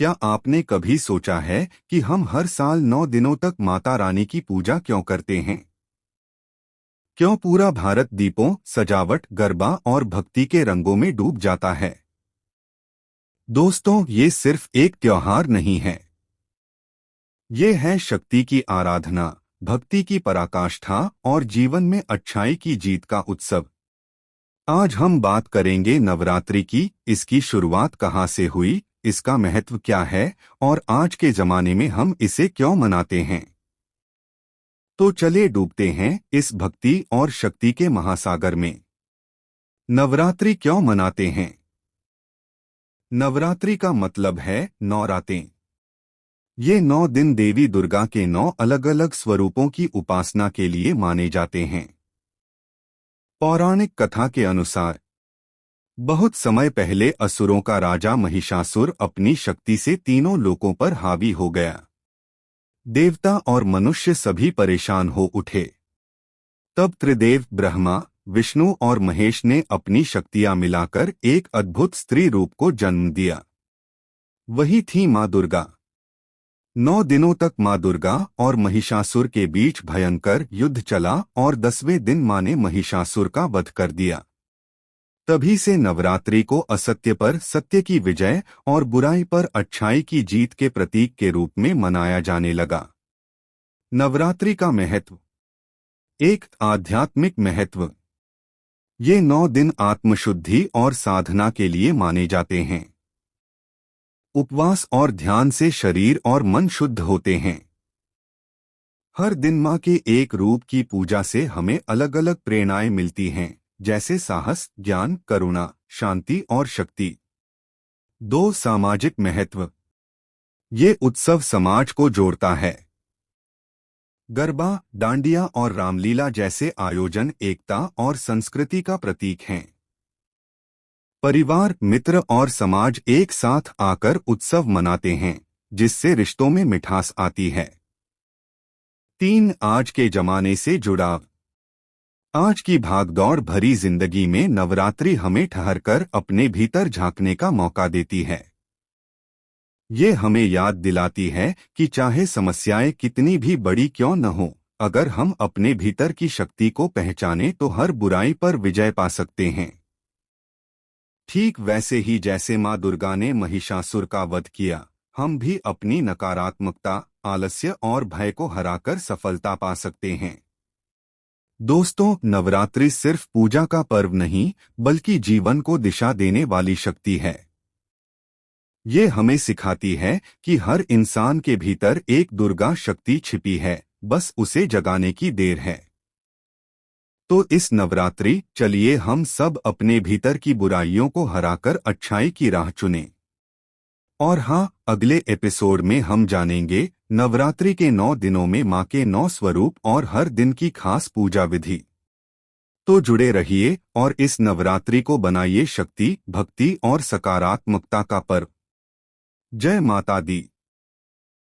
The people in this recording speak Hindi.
क्या आपने कभी सोचा है कि हम हर साल 9 दिनों तक माता रानी की पूजा क्यों करते हैं? क्यों पूरा भारत दीपों, सजावट, गरबा और भक्ति के रंगों में डूब जाता है? दोस्तों, ये सिर्फ एक त्योहार नहीं है। ये है शक्ति की आराधना, भक्ति की पराकाष्ठा और जीवन में अच्छाई की जीत का उत्सव। आज हम बात करेंगे नवरात्रि की, इसकी शुरुआत कहाँ से हुई, इसका महत्व क्या है और आज के जमाने में हम इसे क्यों मनाते हैं। तो चले डूबते हैं इस भक्ति और शक्ति के महासागर में। नवरात्रि क्यों मनाते हैं? नवरात्रि का मतलब है 9 रातें। ये 9 दिन देवी दुर्गा के 9 अलग अलग स्वरूपों की उपासना के लिए माने जाते हैं। पौराणिक कथा के अनुसार बहुत समय पहले असुरों का राजा महिषासुर अपनी शक्ति से तीनों लोकों पर हावी हो गया। देवता और मनुष्य सभी परेशान हो उठे। तब त्रिदेव ब्रह्मा, विष्णु और महेश ने अपनी शक्तियां मिलाकर एक अद्भुत स्त्री रूप को जन्म दिया। वही थी मां दुर्गा। 9 दिनों तक मां दुर्गा और महिषासुर के बीच भयंकर युद्ध चला और 10वें दिन मां ने महिषासुर का वध कर दिया। तभी से नवरात्रि को असत्य पर सत्य की विजय और बुराई पर अच्छाई की जीत के प्रतीक के रूप में मनाया जाने लगा। नवरात्रि का महत्व। एक, आध्यात्मिक महत्व। ये 9 दिन आत्मशुद्धि और साधना के लिए माने जाते हैं। उपवास और ध्यान से शरीर और मन शुद्ध होते हैं। हर दिन मां के एक रूप की पूजा से हमें अलग अलग प्रेरणाएं मिलती हैं, जैसे साहस, ज्ञान, करुणा, शांति और शक्ति। 2, सामाजिक महत्व। ये उत्सव समाज को जोड़ता है। गरबा, डांडिया और रामलीला जैसे आयोजन एकता और संस्कृति का प्रतीक हैं। परिवार, मित्र और समाज एक साथ आकर उत्सव मनाते हैं, जिससे रिश्तों में मिठास आती है। 3, आज के जमाने से जुड़ाव। आज की भागदौड़ भरी जिंदगी में नवरात्रि हमें ठहरकर अपने भीतर झांकने का मौका देती है। ये हमें याद दिलाती है कि चाहे समस्याएं कितनी भी बड़ी क्यों न हो, अगर हम अपने भीतर की शक्ति को पहचानें तो हर बुराई पर विजय पा सकते हैं। ठीक वैसे ही जैसे मां दुर्गा ने महिषासुर का वध किया, हम भी अपनी नकारात्मकता, आलस्य और भय को हराकर सफलता पा सकते हैं। दोस्तों, नवरात्रि सिर्फ पूजा का पर्व नहीं, बल्कि जीवन को दिशा देने वाली शक्ति है। ये हमें सिखाती है कि हर इंसान के भीतर एक दुर्गा शक्ति छिपी है, बस उसे जगाने की देर है। तो इस नवरात्रि चलिए हम सब अपने भीतर की बुराइयों को हराकर अच्छाई की राह चुनें। और हाँ, अगले एपिसोड में हम जानेंगे नवरात्रि के 9 दिनों में मां के 9 स्वरूप और हर दिन की खास पूजा विधि। तो जुड़े रहिए और इस नवरात्रि को बनाइए शक्ति, भक्ति और सकारात्मकता का पर्व। जय माता दी।